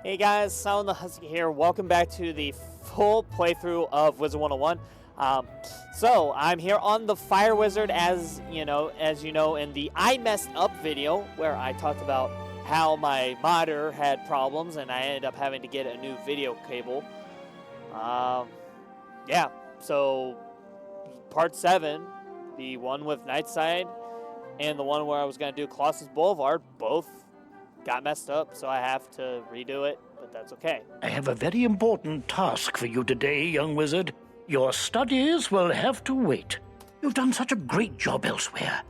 Hey guys, Sound the Husky here. Welcome back to the full playthrough of Wizard 101. So I'm here on the Fire Wizard, as you know, in the I messed up video where I talked about how my modder had problems and I ended up having to get a new video cable. Yeah. So part 7, the one with Nightside, and the one where I was gonna do Colossus Boulevard, both got messed up, so I have to redo it, but that's okay. I have a very important task for you today, young wizard. Your studies will have to wait. You've done such a great job elsewhere.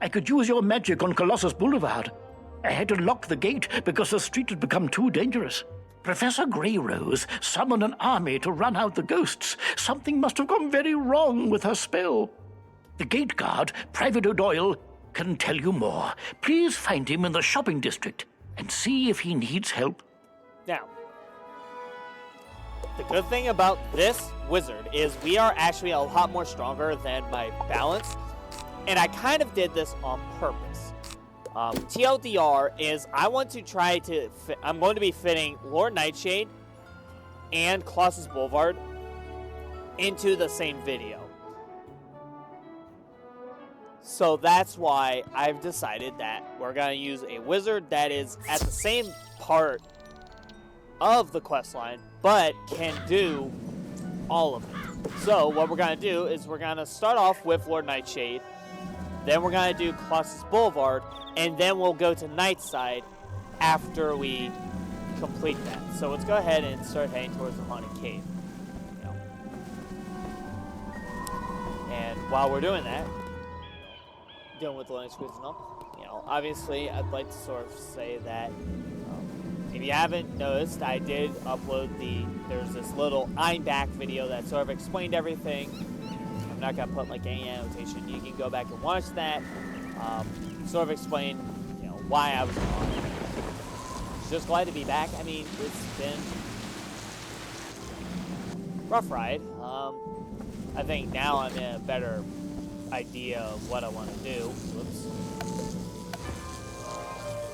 I could use your magic on Colossus Boulevard. I had to lock the gate because the street had become too dangerous. Professor Greyrose summoned an army to run out the ghosts. Something must have gone very wrong with her spell. The gate guard, Private O'Doyle, can tell you more. Please find him in the shopping district and see if he needs help. Now, the good thing about this wizard is we are actually a lot more stronger than my balance, and I kind of did this on purpose. TLDR is I want to try to I'm going to be fitting Lord Nightshade and Colossus Boulevard into the same video. So that's why I've decided that we're going to use a wizard that is at the same part of the quest line, but can do all of it. So what we're going to do is we're going to start off with Lord Nightshade, then we're going to do Colossus Boulevard, and then we'll go to Nightside after we complete that. So let's go ahead and start heading towards the Haunted Cave. And while we're doing that, dealing with the Linux quiz and all, obviously I'd like to sort of say that if you haven't noticed, I did upload there's this little I'm back video that sort of explained everything. I'm not gonna put like any annotation. You can go back and watch that. Sort of explain, why I was gone. Just glad to be back. I mean, it's been a rough ride. I think now I'm in a better idea of what I want to do. Whoops.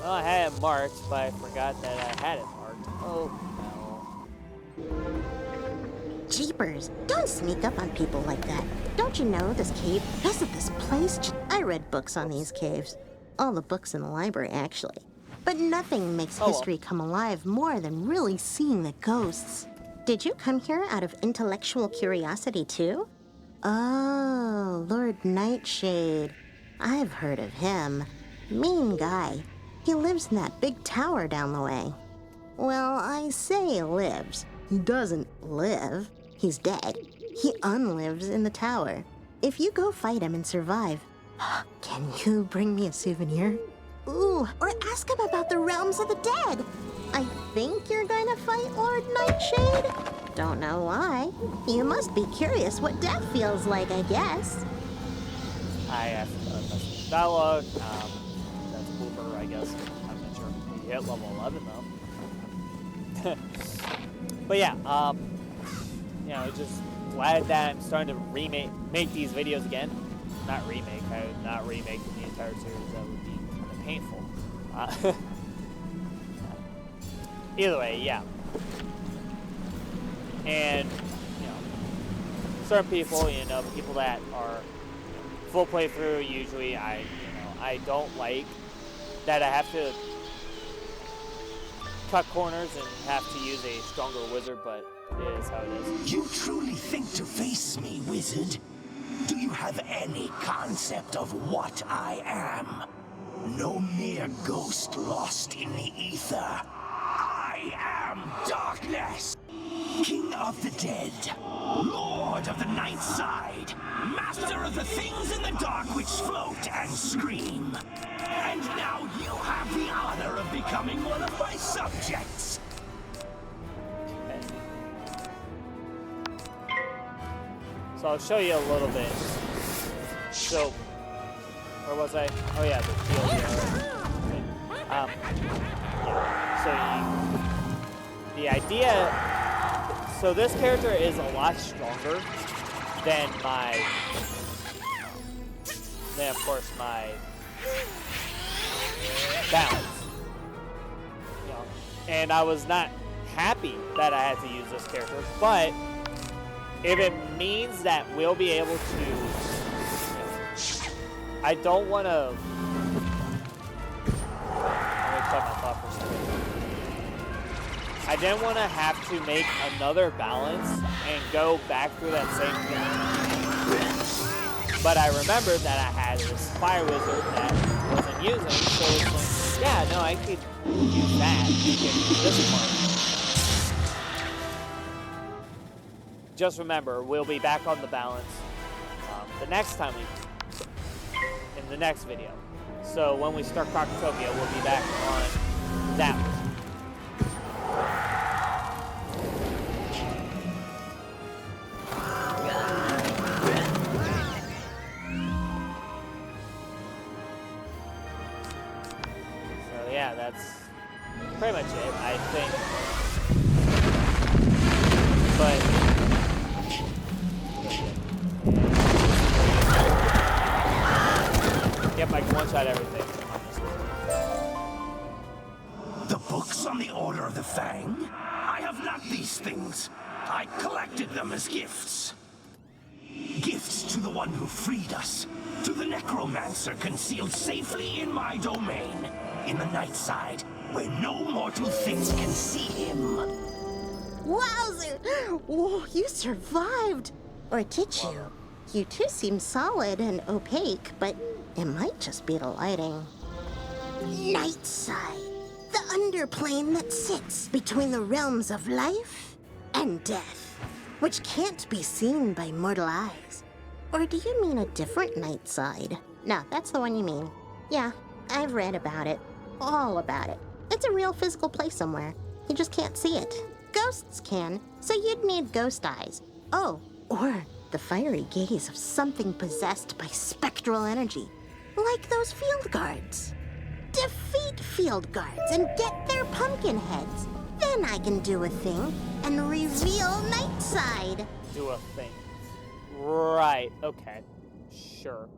Well, I had it marked, but I forgot that I had it marked. Oh, no. Jeepers, don't sneak up on people like that. Don't you know this cave, isn't this place? I read books on these caves. All the books in the library, actually. But nothing makes history come alive more than really seeing the ghosts. Did you come here out of intellectual curiosity, too? Oh, Lord Nightshade. I've heard of him. Mean guy. He lives in that big tower down the way. Well, I say lives. He doesn't live. He's dead. He unlives in the tower. If you go fight him and survive, can you bring me a souvenir? Ooh, or ask him about the realms of the dead. I think you're going to fight Lord Nightshade? Don't know why. You must be curious what death feels like, I guess. I have a dialogue. That's Boober, I guess. I'm not sure. He hit level 11, though. But yeah, just glad that I'm starting to make these videos again. Not remake. I would not remake the entire series. That would be kind of painful. Either way, yeah. And, certain people, people that are full playthrough, usually I don't like that I have to cut corners and have to use a stronger wizard, but it is how it is. You truly think to face me, wizard? Do you have any concept of what I am? No mere ghost lost in the ether. I am darkness, king of the dead, lord of the Nightside, master of the things in the dark which float and scream. And now you have the honor of becoming one of my subjects. So I'll show you a little bit. So, where was I? Oh yeah, the TLDR. The idea. So this character is a lot stronger than of course my balance. and I was not happy that I had to use this character, but if it means that we'll be able to, you know, I don't want to, let me cut my thought for a second. I didn't want to have to make another balance and go back through that same thing. But I remembered that I had this fire wizard that I wasn't using, so it's like, yeah, no, I could use that to get this part. Just remember, we'll be back on the balance the next time in the next video. So when we start Crocotopia, we'll be back on that one. So yeah, that's pretty much it, I think. But yep, I can one-shot everything. The books on the Order of the Fang? I have not these things. I collected them as gifts. Gifts to the one who freed us. To the necromancer concealed safely in my domain. In the Nightside, where no mortal things can see him. Wowzer! Whoa, you survived! Or did you? You two seem solid and opaque, but it might just be the lighting. Nightside. The underplane that sits between the realms of life and death, which can't be seen by mortal eyes. Or do you mean a different Nightside? No, that's the one you mean. Yeah, I've read about it. All about it. It's a real physical place somewhere. You just can't see it. Ghosts can, so you'd need ghost eyes. Oh, or the fiery gaze of something possessed by spectral energy, like those field guards. Defeat field guards and get their pumpkin heads. Then I can do a thing and reveal Nightside. Do a thing. Right, okay. Sure.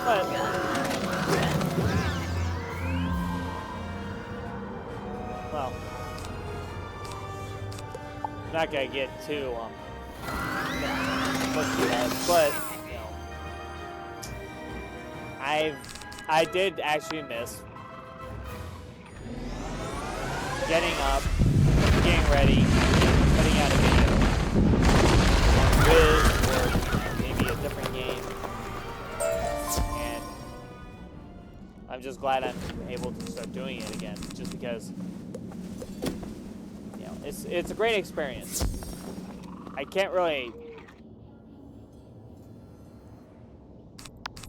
But well, I'm not gonna get too pushy about it, but you know, I did actually miss getting up, getting ready, putting out a video or maybe a different game. And I'm just glad I'm able to start doing it again, just because, you know, it's a great experience. I can't really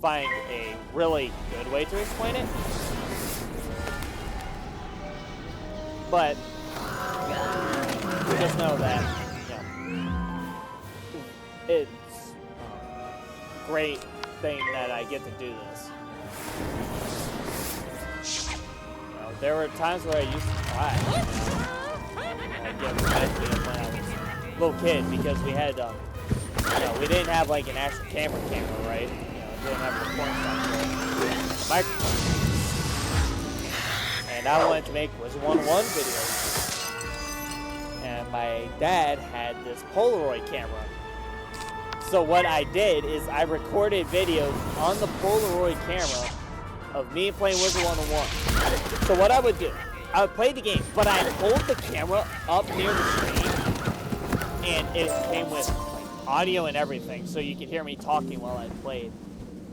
find a really good way to explain it, but just know that, you know, it's a great thing that I get to do this. You know, there were times where I used to cry. I get reminded of when I was a little kid, because we had, you know, we didn't have like an actual camera, right? You know, it didn't have a recording software, microphone. And I wanted to make Wizard 101 videos. And my dad had this Polaroid camera. So what I did is I recorded videos on the Polaroid camera of me playing Wizard 101. So what I would do, I would play the game, but I'd hold the camera up near the screen, and it came with like, audio and everything, so you could hear me talking while I played.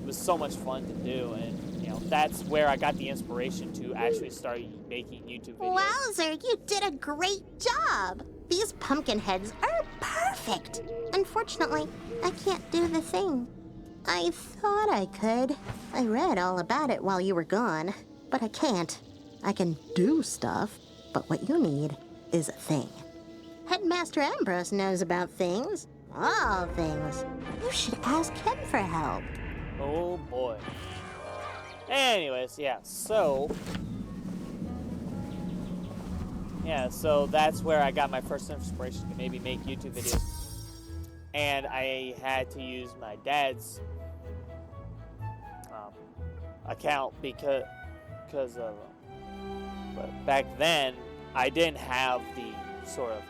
It was so much fun to do, and you know, that's where I got the inspiration to actually start making YouTube videos. Wowzer, you did a great job! These pumpkin heads are perfect! Unfortunately, I can't do the thing. I thought I could. I read all about it while you were gone, but I can't. I can do stuff, but what you need is a thing. Headmaster Ambrose knows about things. All things. You should ask him for help. Oh boy. Anyways, yeah, so that's where I got my first inspiration to maybe make YouTube videos. And I had to use my dad's account because of. But back then, I didn't have the sort of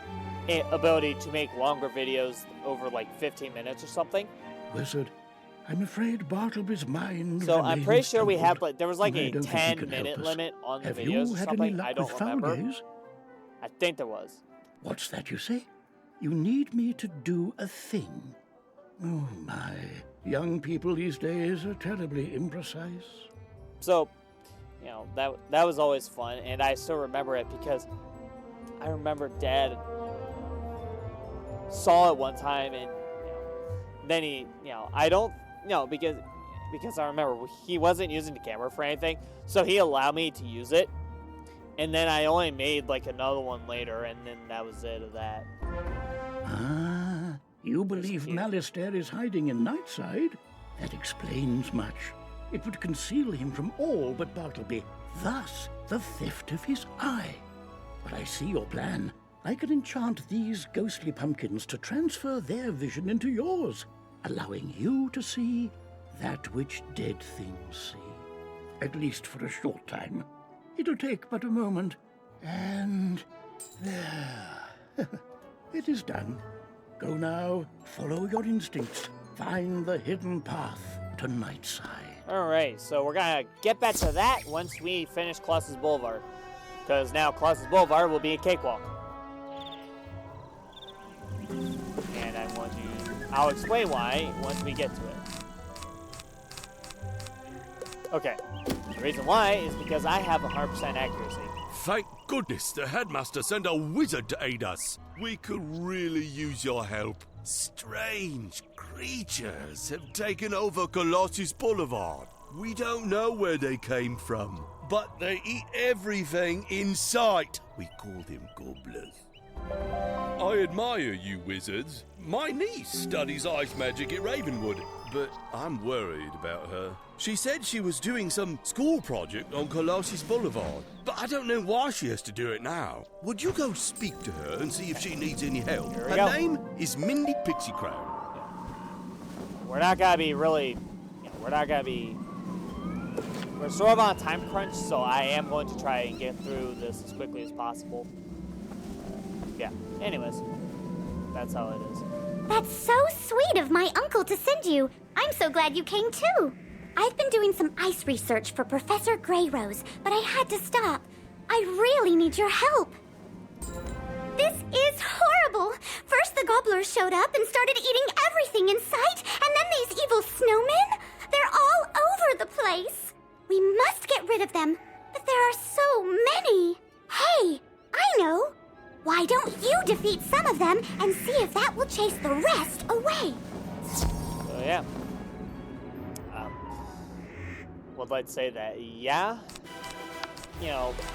ability to make longer videos over like 15 minutes or something. Wizard, I'm afraid Bartleby's mind. So I'm pretty remains sure we have troubled, like there was like and I a don't think you can 10-minute help us. limit on the Have videos you or had any something. luck I don't with foul remember. gaze? I think there was. What's that you say? You need me to do a thing. Oh my, young people these days are terribly imprecise. So, you know, that was always fun, and I still remember it because I remember Dad saw it one time, and then he, I don't, because I remember he wasn't using the camera for anything, so he allowed me to use it, and then I only made like another one later, and then that was it of that. Ah, you believe Malistaire is hiding in Nightside? That explains much. It would conceal him from all but Bartleby, thus the theft of his eye. But I see your plan. I can enchant these ghostly pumpkins to transfer their vision into yours, allowing you to see that which dead things see. At least for a short time. It'll take but a moment, and there. It is done. Go now, follow your instincts, find the hidden path to Nightside. Alright, so we're gonna get back to that once we finish Colossus Boulevard. Because now Colossus Boulevard will be a cakewalk. And I'll explain why once we get to it. Okay, the reason why is because I have 100% accuracy. Thank goodness the headmaster sent a wizard to aid us. We could really use your help. Strange creatures have taken over Colossus Boulevard. We don't know where they came from, but they eat everything in sight. We call them gobblers. I admire you wizards. My niece studies ice magic at Ravenwood, but I'm worried about her. She said she was doing some school project on Colossus Boulevard, but I don't know why she has to do it now. Would you go speak to her and see if she needs any help? Here we Her go. name is Mindy Pixie Crown. We're not gonna be really, we're sort of on a time crunch, so I am going to try and get through this as quickly as possible. Yeah, anyways, that's how it is. That's so sweet of my uncle to send you. I'm so glad you came too. I've been doing some ice research for Professor Greyrose, but I had to stop. I really need your help. This is horrible. First the gobblers showed up and started eating everything in sight, and then these evil snowmen. They're all over the place. We must get rid of them, but there are so many. Hey, I know. Why don't you defeat some of them and see if that will chase the rest away? So yeah, would like to say that yeah,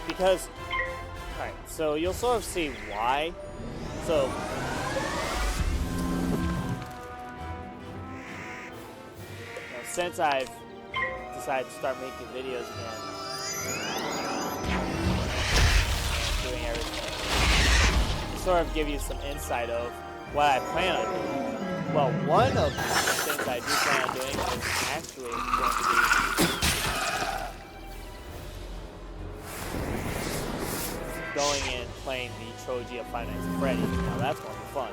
because alright, so you'll sort of see why. So since I've decided to start making videos again and doing everything, sort of give you some insight of what I plan on doing. Well, one of the things I do plan on doing is actually going to be going in playing the trilogy of Five Nights at Freddy's. Now that's going to be fun.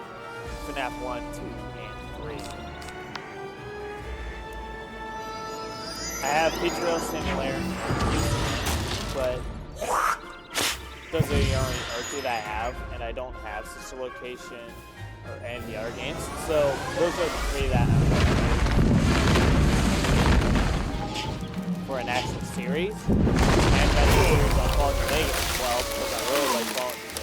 FNAF 1, 2, and 3. I have Pizzeria Simulator, but those are the only two that I have, and I don't have Sister Location or any of the other games. So those are the three that I'm going for an actual series. And that's a series on Fallout New Vegas as well, because I really like Fallout New Vegas.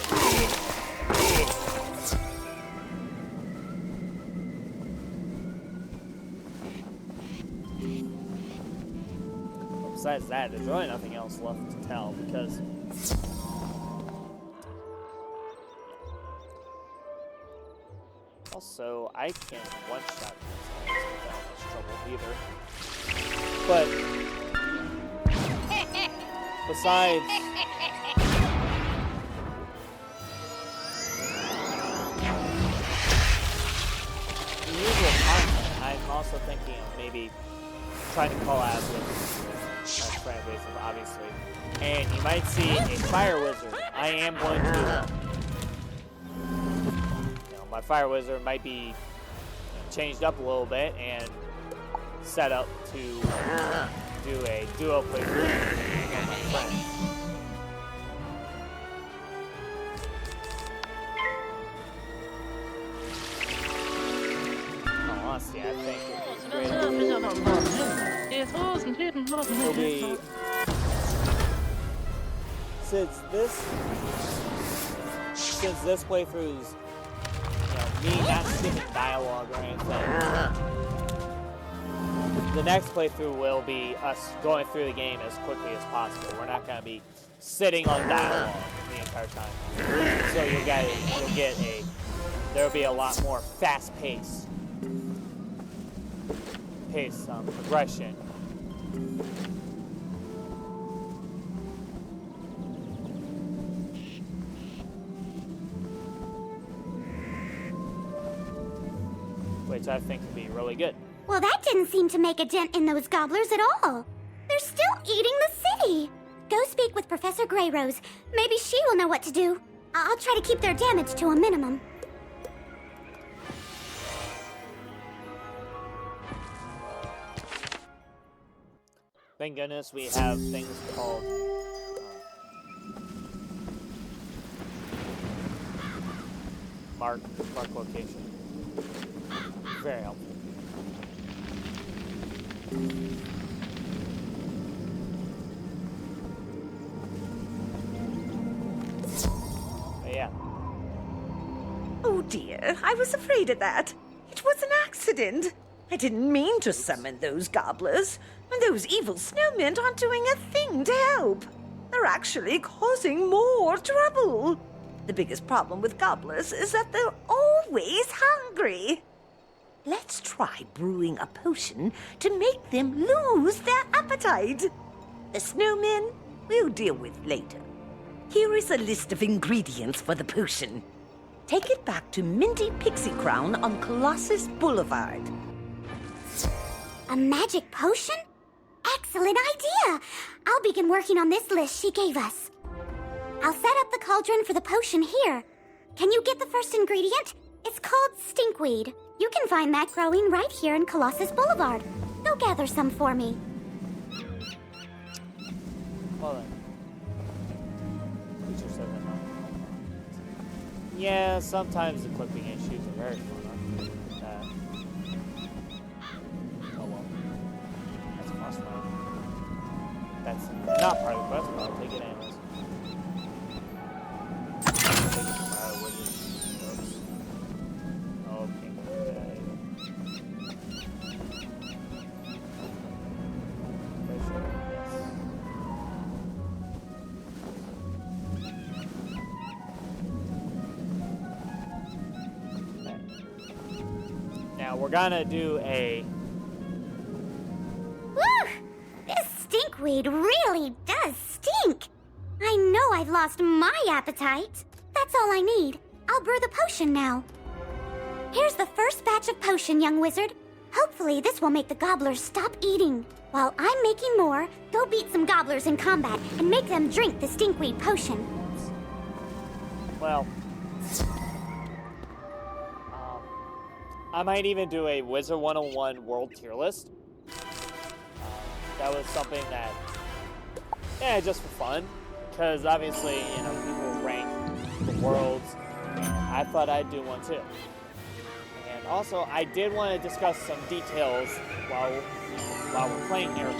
Besides that, there's really nothing else left to tell because also I can one-shot these guys without much trouble either. But besides the usual content, I'm also thinking of maybe trying to collab with more invasive, obviously. And you might see a fire wizard. I am going to, my fire wizard might be changed up a little bit and set up to do a duo playthrough with my friends. Honestly, I think it'll be since this playthrough's me not skipping dialogue or anything. The next playthrough will be us going through the game as quickly as possible. We're not going to be sitting on dialogue the entire time. So there'll be a lot more fast-paced progression. Which I think would be really good. Well, that didn't seem to make a dent in those gobblers at all. They're still eating the city. Go speak with Professor Greyrose. Maybe she will know what to do. I'll try to keep their damage to a minimum. Thank goodness we have things called mark location. Very helpful. But yeah. Oh dear, I was afraid of that. It was an accident. I didn't mean to summon those gobblers, and those evil snowmen aren't doing a thing to help. They're actually causing more trouble. The biggest problem with gobblers is that they're always hungry. Let's try brewing a potion to make them lose their appetite. The snowmen we'll deal with later. Here is a list of ingredients for the potion. Take it back to Minty Pixie Crown on Colossus Boulevard. A magic potion? Excellent idea! I'll begin working on this list she gave us. I'll set up the cauldron for the potion here. Can you get the first ingredient? It's called stinkweed. You can find that growing right here in Colossus Boulevard. Go gather some for me. Hold on. Yeah, sometimes the clipping issues are very fun. Oh well. That's a plus one. That's not part of the quest, but I'll take it anyways. We're gonna do a... Woo! This stinkweed really does stink! I know I've lost my appetite. That's all I need. I'll brew the potion now. Here's the first batch of potion, young wizard. Hopefully this will make the gobblers stop eating. While I'm making more, go beat some gobblers in combat and make them drink the stinkweed potion. Well... I might even do a Wizard 101 World Tier List. That was something that, yeah, just for fun. Because obviously, you know, people rank the worlds, and I thought I'd do one too. And also, I did want to discuss some details while we're playing here.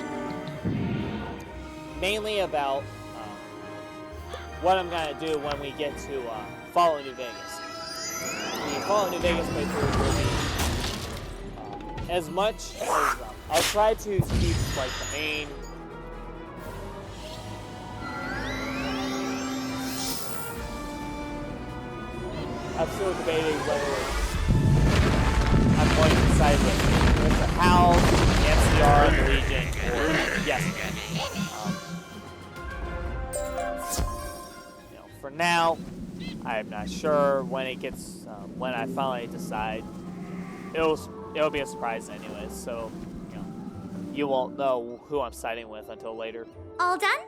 Mainly about what I'm going to do when we get to Fallout New Vegas. The Fallout New Vegas playthrough will be as much as I'll try to keep like the main I'm still debating whether I'm going to side with the HAL, the MCR, the Legion, or yes. You know, for now, I'm not sure when it gets when I finally decide. It'll be a surprise anyways, so, you know, you won't know who I'm siding with until later. All done?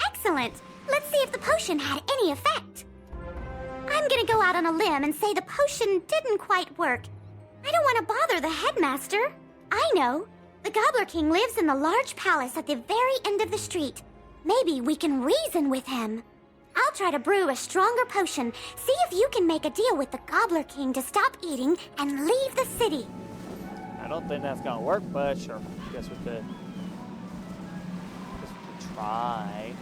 Excellent. Let's see if the potion had any effect. I'm gonna go out on a limb and say the potion didn't quite work. I don't want to bother the headmaster. I know. The Gobbler King lives in the large palace at the very end of the street. Maybe we can reason with him. I'll try to brew a stronger potion. See if you can make a deal with the Gobbler King to stop eating and leave the city. I don't think that's gonna work, but sure. Guess we could try.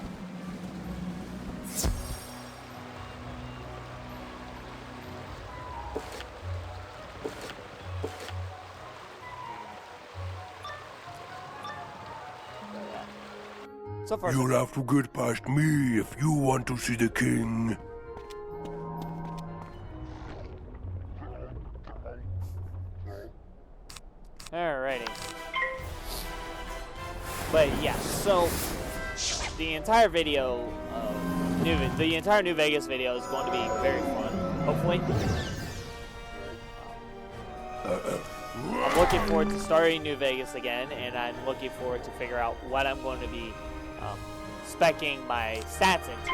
So far, You'll have to get past me if you want to see the king. alrighty. But yeah, so the entire video, the entire New Vegas video is going to be very fun. Hopefully, I'm looking forward to starting New Vegas again, and I'm looking forward to figure out what I'm going to be speccing my stats into.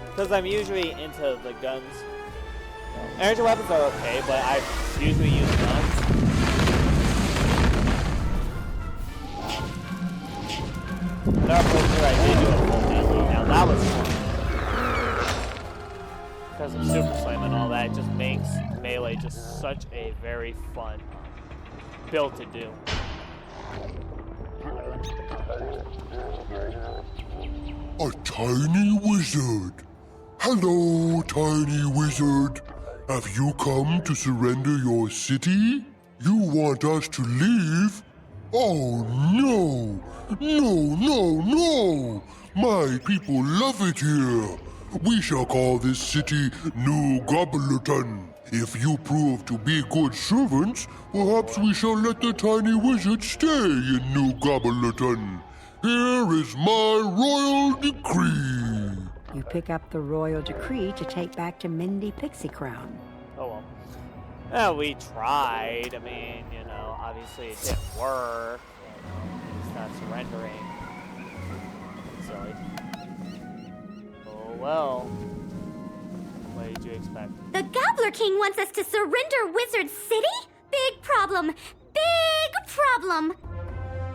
Because I'm usually into the guns. Energy weapons are okay, but I usually use guns. Another playthrough I did do a full melee. Now that was fun. Because of Super Slam and all that, it just makes melee just such a very fun build to do. A tiny wizard. Hello, tiny wizard. Have you come to surrender your city? You want us to leave? Oh, no. No, no, no. My people love it here. We shall call this city New Gobblerton. If you prove to be good servants, perhaps we shall let the tiny wizard stay in New Gobblerton. Here is my royal decree. You pick up the royal decree to take back to Mindy Pixie Crown. Oh well. Well, we tried. I mean, you know, obviously it didn't work. It's not surrendering. Silly. Oh well. What did you expect? The Gobbler King wants us to surrender Wizard City? Big problem. Big problem.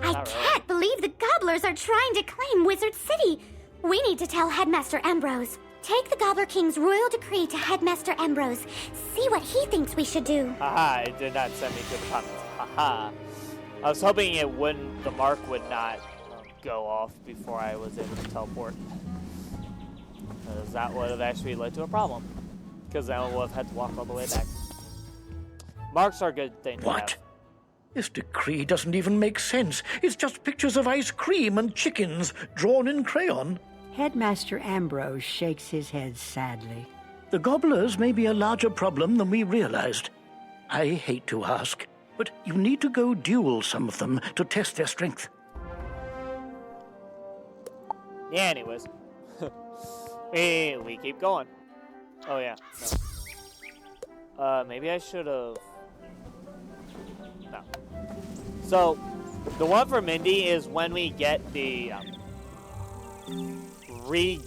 I can't believe the Gobblers are trying to claim Wizard City. We need to tell Headmaster Ambrose. Take the Gobbler King's royal decree to Headmaster Ambrose. See what he thinks we should do. Haha, it did not send me to the comments. Haha. I was hoping it wouldn't, the mark would not go off before I was able to teleport. Because that would have actually led to a problem. Because then I would have had to walk all the way back. Marks are a good thing to have. This decree doesn't even make sense. It's just pictures of ice cream and chickens drawn in crayon. Headmaster Ambrose shakes his head sadly. The gobblers may be a larger problem than we realized. I hate to ask, but you need to go duel some of them to test their strength. Yeah, anyways. we keep going. Oh, yeah. No. Maybe I should have... No. So, the one for Mindy is when we get the... we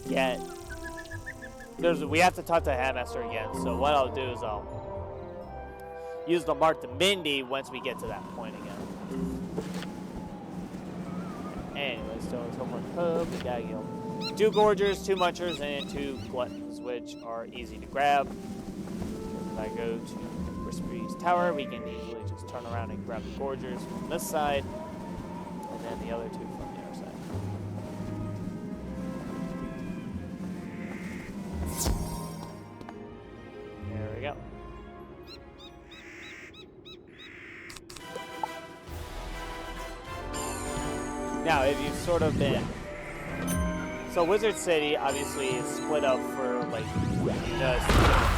have to talk to Headmaster again, so what I'll do is I'll use the mark to Mindy once we get to that point again. Anyways, so for Hub, we gotta get 2 Gorgers, 2 Munchers, and 2 Gluttons, which are easy to grab. If I go to Whispery's Tower, we can easily just turn around and grab the Gorgers from this side, and then the other 2 from the other side. There we go. Now, if you've sort of been... So Wizard City obviously is split up for, like, the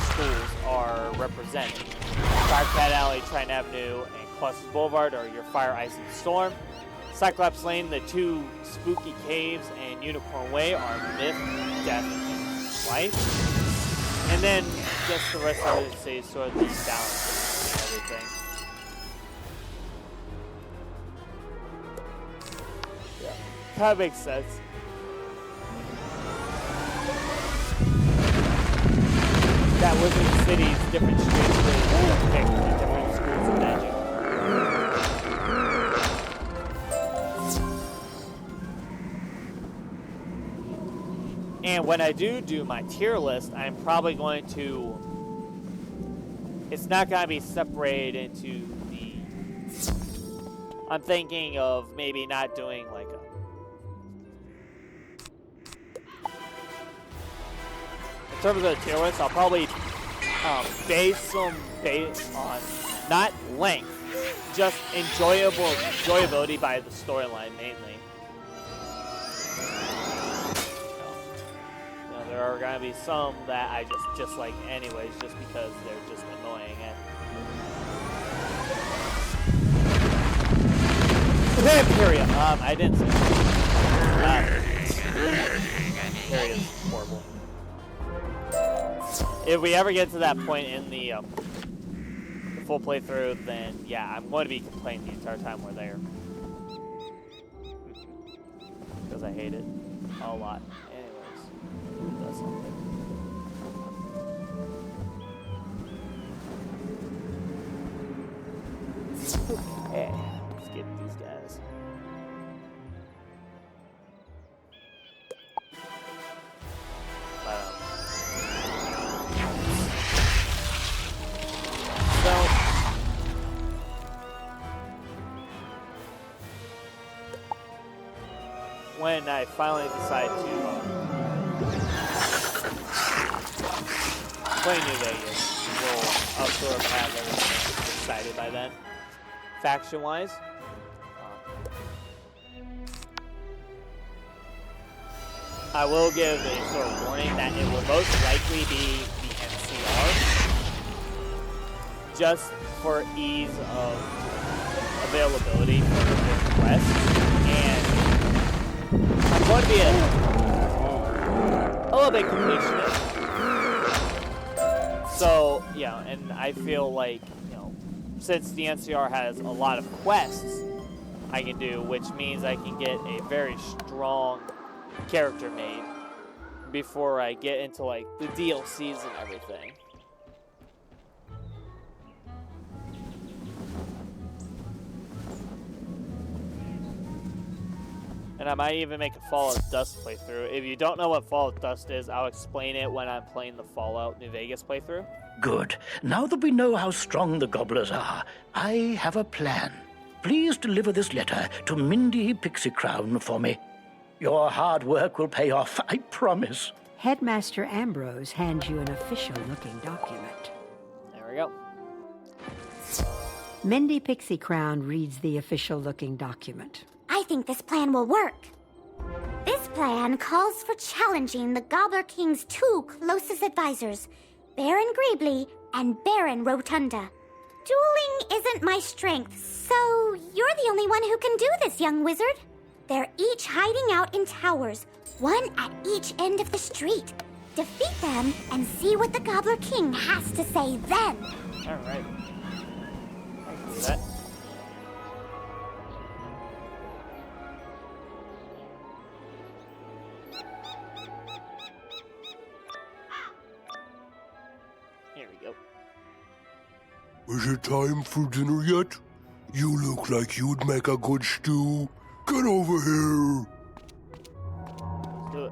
schools are represented. Firecat Alley, Triton Avenue, and Colossus Boulevard or your Fire, Ice, and Storm. Cyclops Lane, the two spooky caves, and Unicorn Way are Myth, Death, and Life. And then just the rest of it is sort of the balance and everything. Yeah, kind of makes sense. That Wizard City's different streets really pick the different schools of magic. And when I do my tier list, I'm probably going to, it's not going to be separated into the, I'm thinking of maybe not doing like a, in terms of the tier list, I'll probably base them based on not length, just enjoyability by the storyline mainly. There are going to be some that I just dislike anyways, just because they're just annoying. Period. I didn't say Period is horrible. If we ever get to that point in the full playthrough, then yeah, I'm going to be complaining the entire time we're there. Because I hate it a lot. Does something. Okay, let's get these guys. So when I finally decide to play New Vegas, I'll sort of have everything decided by then. Faction-wise, I will give a sort of warning that it will most likely be the NCR, just for ease of availability for the quests, and I'm going to be a little bit completionist. So, yeah, and I feel like, you know, since the NCR has a lot of quests I can do, which means I can get a very strong character made before I get into, like, the DLCs and everything. And I might even make a Fallout Dust playthrough. If you don't know what Fallout Dust is, I'll explain it when I'm playing the Fallout New Vegas playthrough. Good. Now that we know how strong the gobblers are, I have a plan. Please deliver this letter to Mindy Pixie Crown for me. Your hard work will pay off, I promise. Headmaster Ambrose hands you an official-looking document. There we go. Mindy Pixie Crown reads the official-looking document. I think this plan will work. This plan calls for challenging the Gobbler King's two closest advisors, Baron Greebly and Baron Rotunda. Dueling isn't my strength, so you're the only one who can do this, young wizard. They're each hiding out in towers, one at each end of the street. Defeat them and see what the Gobbler King has to say then. All right. I can do that. Here we go. Is it time for dinner yet? You look like you'd make a good stew. Get over here. Let's do it.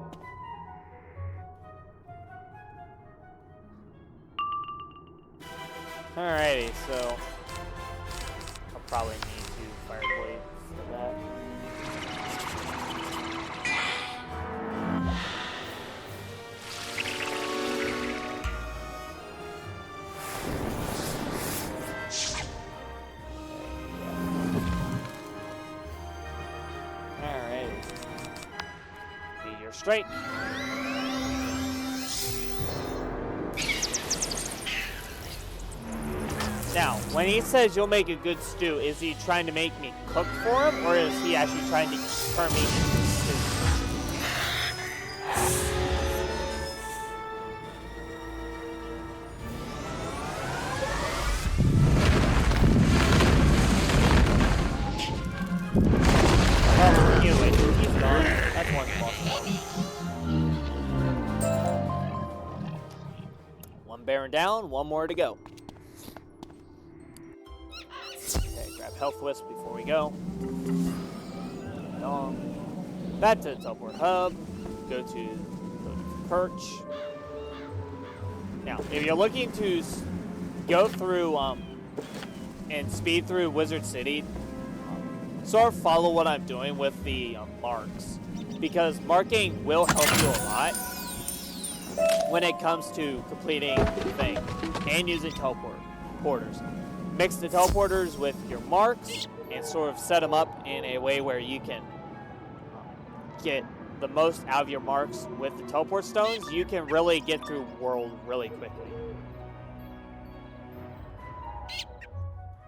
Alrighty, so I'll probably need to fire blade for that. Alright. Meteor strike. Now, When he says you'll make a good stew, is he trying to make me cook for him, or is he actually trying to turn me into stew? Oh, anyway, he's gone. That's one boss. One Baron down, one more to go. Okay, grab Health Wisp before we go. Back to the teleport hub. Go to Perch. Now, if you're looking to go through and speed through Wizard City, sort of follow what I'm doing with the marks, because marking will help you a lot when it comes to completing the thing and using teleporters. Mix the teleporters with your marks and sort of set them up in a way where you can get the most out of your marks with the teleport stones. You can really get through world really quickly.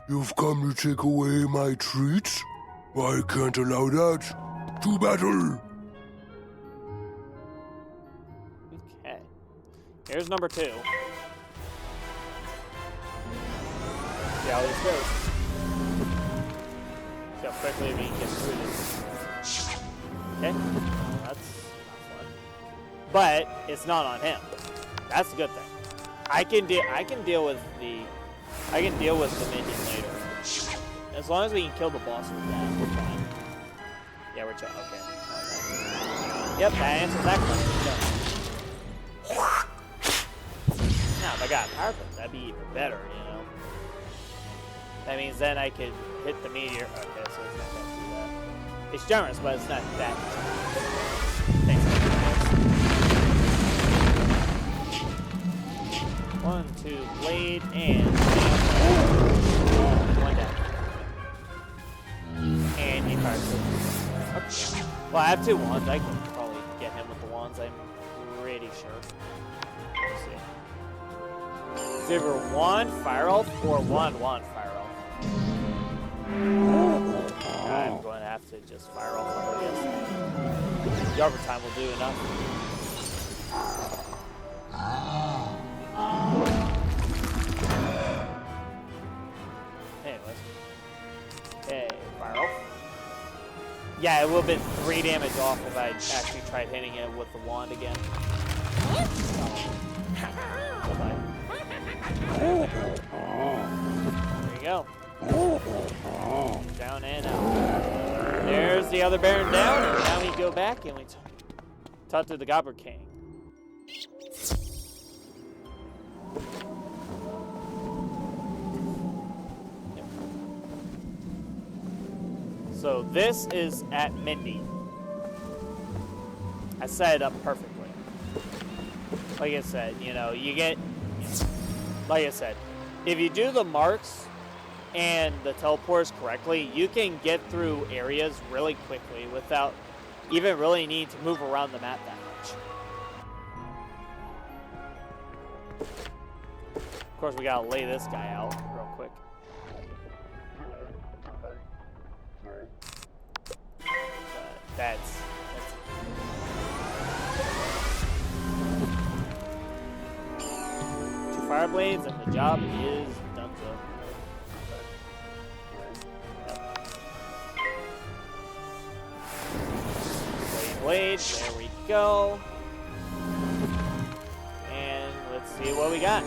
You've come to take away my treats? I can't allow that. To battle! Okay. Here's number 2. See how this goes. See how quickly we can get through this. Okay. Well, that's not fun. But it's not on him. That's a good thing. I can deal with the minion later. As long as we can kill the boss with that, we're fine. Yeah, we're chill. Okay. Yep, that answers that question. Now, if I got power up, that'd be even better, you know. That means then I could hit the meteor. Okay, so it's not gonna do that. It's generous, but it's not that generous. Thanks. 1, 2, blade, and one down. And he fires it. Okay. Well, I have 2 wands. I can probably get him with the wands, I'm pretty sure. Let's see. It's either wand fire elf or wand fire elf. I'm going to have to just fire elf, I guess. The overtime will do enough. Anyways. Okay, fire elf. Yeah, it would have been 3 damage off if I actually tried hitting it with the wand again. Bye-bye. There you go. Down and out. There's the other Baron down, and now we go back and we talk to the Goblin King. So this is at Mindy. I set it up perfectly. Like I said, you know, you get, like I said, if you do the marks and the teleports correctly, you can get through areas really quickly without even really needing to move around the map that much. Of course, we gotta lay this guy out real quick. That's 2 fire blades and the job is done. Blade, there we go. And let's see what we got.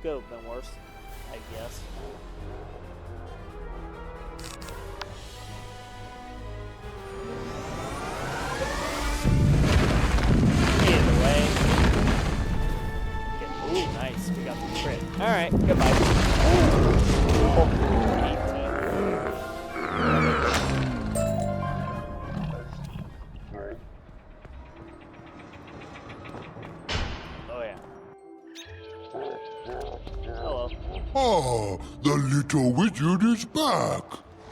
Could have been worse, I guess. Either way. Okay. Ooh, nice. We got the crit. Alright, goodbye. Oh, 18. Oh, yeah. Hello. Ah, the little wizard is back.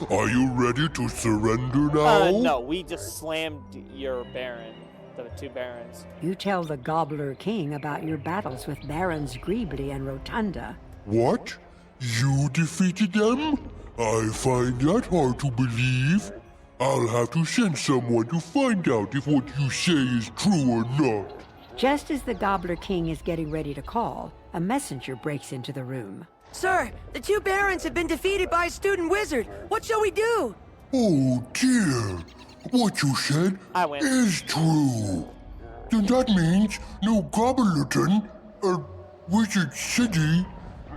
Are you ready to surrender now? No, we just slammed your Baron. the two barons. You tell the Gobbler King about your battles with Barons Greebly and Rotunda. What? You defeated them? I find that hard to believe. I'll have to send someone to find out if what you say is true or not. Just as the Gobbler King is getting ready to call, a messenger breaks into the room. Sir, the two barons have been defeated by a student wizard. What shall we do? Oh dear. What you said I win. is true. Then that means no Gobblerton, Wizard City,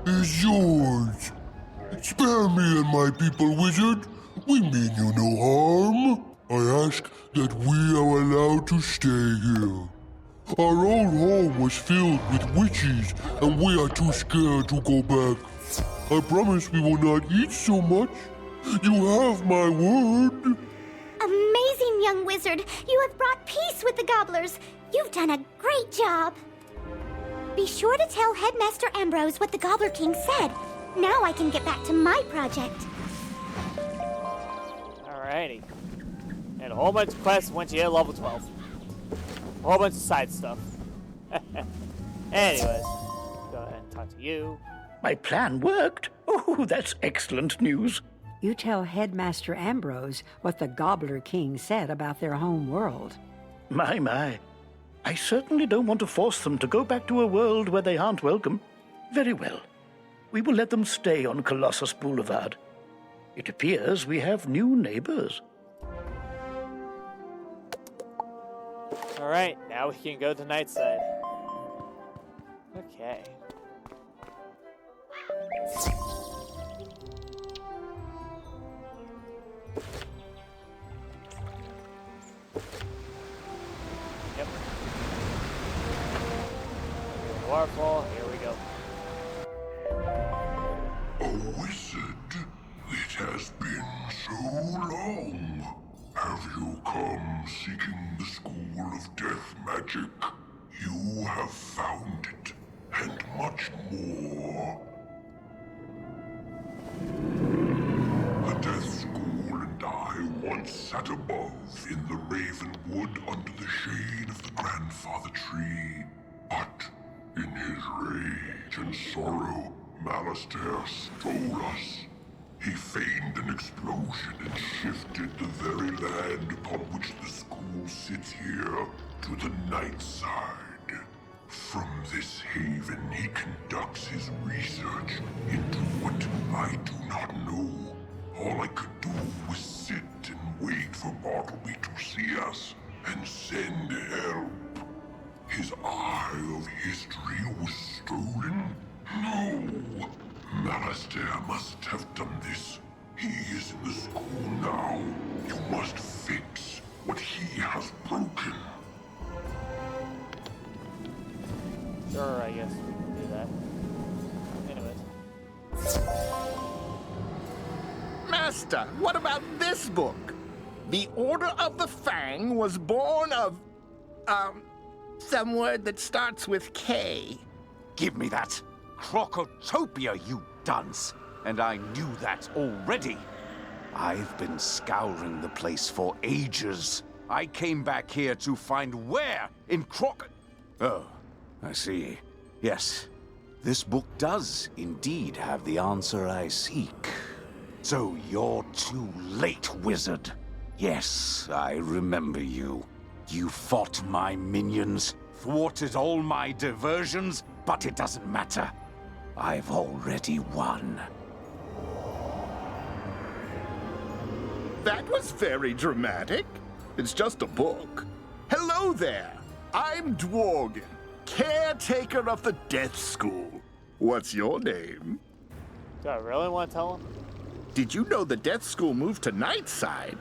is yours. Spare me and my people, wizard. We mean you no harm. I ask that we are allowed to stay here. Our old home was filled with witches, and we are too scared to go back. I promise we will not eat so much. You have my word. Amazing, young wizard. You have brought peace with the gobblers. You've done a great job. Be sure to tell Headmaster Ambrose what the Gobbler King said. Now I can get back to my project. Alrighty. And a whole bunch of quests once you hit level 12. A whole bunch of side stuff. Anyways, go ahead and talk to you. My plan worked. Oh, that's excellent news. You tell Headmaster Ambrose what the Gobbler King said about their home world. My. I certainly don't want to force them to go back to a world where they aren't welcome. Very well. We will let them stay on Colossus Boulevard. It appears we have new neighbors. Alright, now we can go to Nightside. Okay. Yep. Waterfall, here we go. A wizard? It has been so long. Have you come seeking the School of Death Magic? You have found it, and much more. The Death School and I once sat above in the Ravenwood under the shade of the grandfather tree. But in his rage and sorrow, Malastair stole us. He feigned an explosion and shifted the very land upon which the school sits here to the Nightside. From this haven, he conducts his research into what I do not know. All I could do was sit and wait for Bartleby to see us and send help. His eye of history was stolen? No! Malastair must have done this. He is in the school now. You must fix what he has broken. Sure, I guess we can do that. Anyways. Master, what about this book? The Order of the Fang was born of, some word that starts with K. Give me that. Crocotopia, you dunce! And I knew that already. I've been scouring the place for ages. I came back here to find where in Oh, I see. Yes, this book does indeed have the answer I seek. So you're too late, wizard. Yes, I remember you. You fought my minions, thwarted all my diversions, but it doesn't matter. I've already won. That was very dramatic. It's just a book. Hello there. I'm Dworgen, caretaker of the Death School. What's your name? Do I really want to tell him? Did you know the Death School moved to Nightside?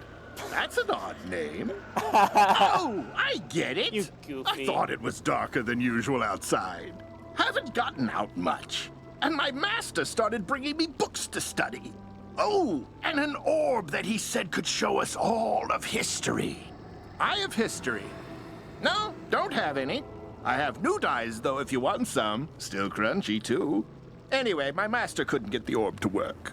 That's an odd name. Oh, I get it. You goofy. I thought it was darker than usual outside. Haven't gotten out much. And my master started bringing me books to study. Oh, and an orb that he said could show us all of history. I have history. No, don't have any. I have new dyes, though, if you want some. Still crunchy, too. Anyway, my master couldn't get the orb to work.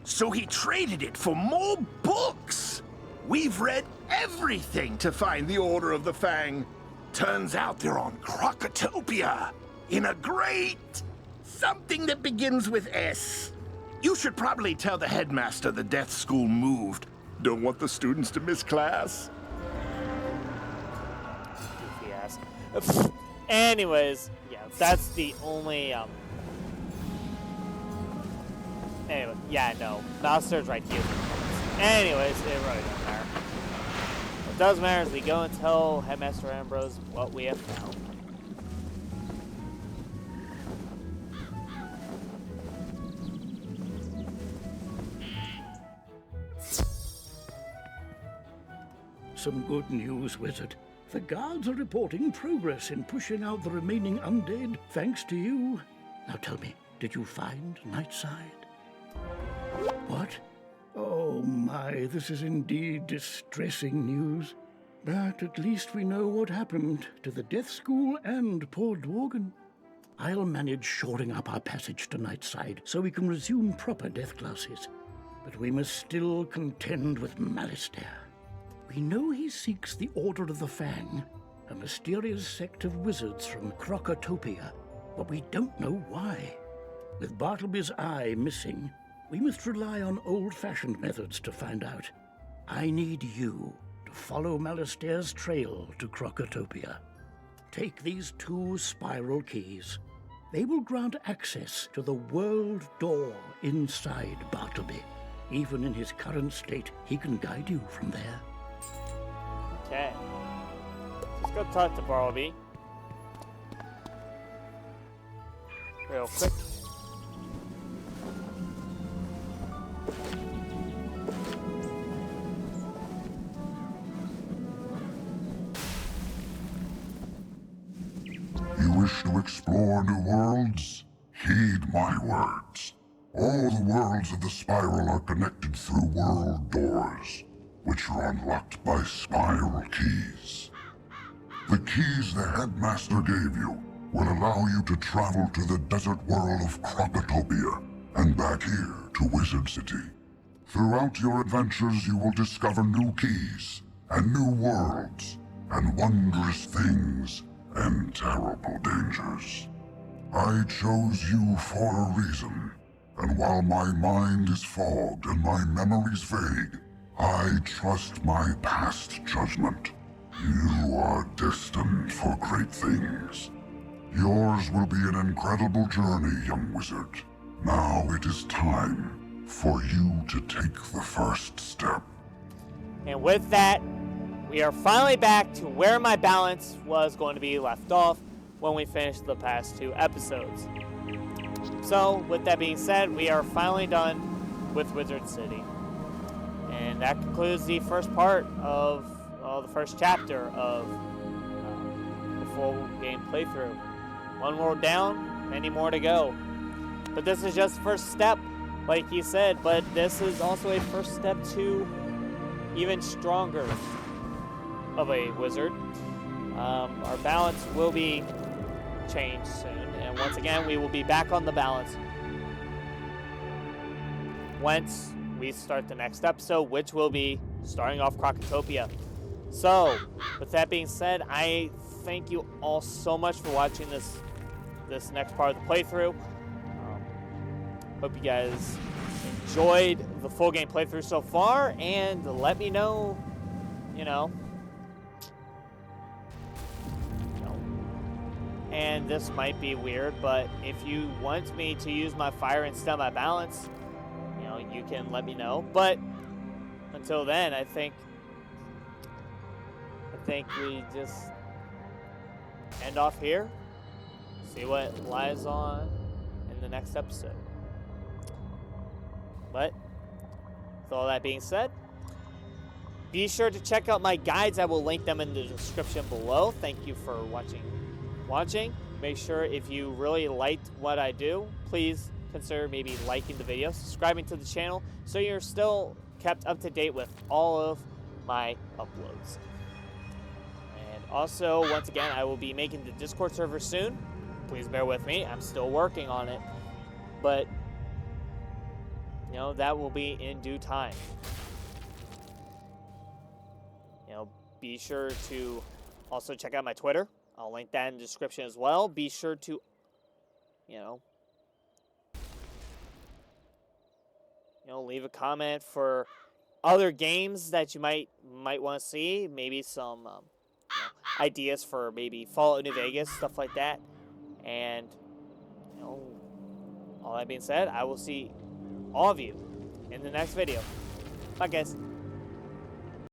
So he traded it for more books. We've read everything to find the Order of the Fang. Turns out they're on Crocotopia, in a great something that begins with S. You should probably tell the headmaster the death school moved. Don't want the students to miss class. Goofy ass. Anyways, yeah, that's the only, Anyway, yeah, no. Mousester's right here. Anyways, it really doesn't matter. What does matter is we go and tell Headmaster Ambrose what we have found. Some good news, Wizard. The guards are reporting progress in pushing out the remaining undead, thanks to you. Now tell me, did you find Nightside? What? Oh my, this is indeed distressing news. But at least we know what happened to the Death School and poor Dworgen. I'll manage shoring up our passage to Nightside so we can resume proper death classes. But we must still contend with Malistaire. We know he seeks the Order of the Fang, a mysterious sect of wizards from Crocotopia, but we don't know why. With Bartleby's eye missing, we must rely on old-fashioned methods to find out. I need you to follow Malistaire's trail to Crocotopia. Take these 2 spiral keys. They will grant access to the world door inside Bartleby. Even in his current state, he can guide you from there. Okay. Let's go talk to Bartleby. Real quick. You wish to explore new worlds? Heed my words. All the worlds of the spiral are connected through world doors, which are unlocked by spiral keys. The keys the headmaster gave you will allow you to travel to the desert world of Crocotopia and back here to Wizard City. Throughout your adventures, you will discover new keys and new worlds and wondrous things and terrible dangers. I chose you for a reason, and while my mind is fogged and my memories vague, I trust my past judgment. You are destined for great things. Yours will be an incredible journey, young wizard. Now it is time for you to take the first step. And with that, we are finally back to where my balance was going to be left off when we finished the past 2 episodes. So, with that being said, we are finally done with Wizard City. And that concludes the first part of the first chapter of the full game playthrough. 1 more down, many more to go. But this is just the first step, like he said, but this is also a first step to even stronger of a wizard. Our balance will be changed soon, and once again, we will be back on the balance once we start the next episode, which will be starting off Crocotopia. So, with that being said, I thank you all so much for watching this next part of the playthrough. Hope you guys enjoyed the full game playthrough so far, and let me know, and this might be weird, but if you want me to use my fire instead of my balance, you can let me know. But until then, I think we just end off here, see what lies on in the next episode. But with all that being said, be sure to check out my guides. I will link them in the description below. Thank you for watching. Make sure if you really liked what I do, please consider maybe liking the video, subscribing to the channel, so you're still kept up to date with all of my uploads. And also, once again, I will be making the Discord server soon. Please bear with me. I'm still working on it. But, that will be in due time. Be sure to Also, check out my Twitter. I'll link that in the description as well. Be sure to, leave a comment for other games that you might want to see. Maybe some ideas for maybe Fallout New Vegas, stuff like that. And all that being said, I will see all of you in the next video. Bye, guys.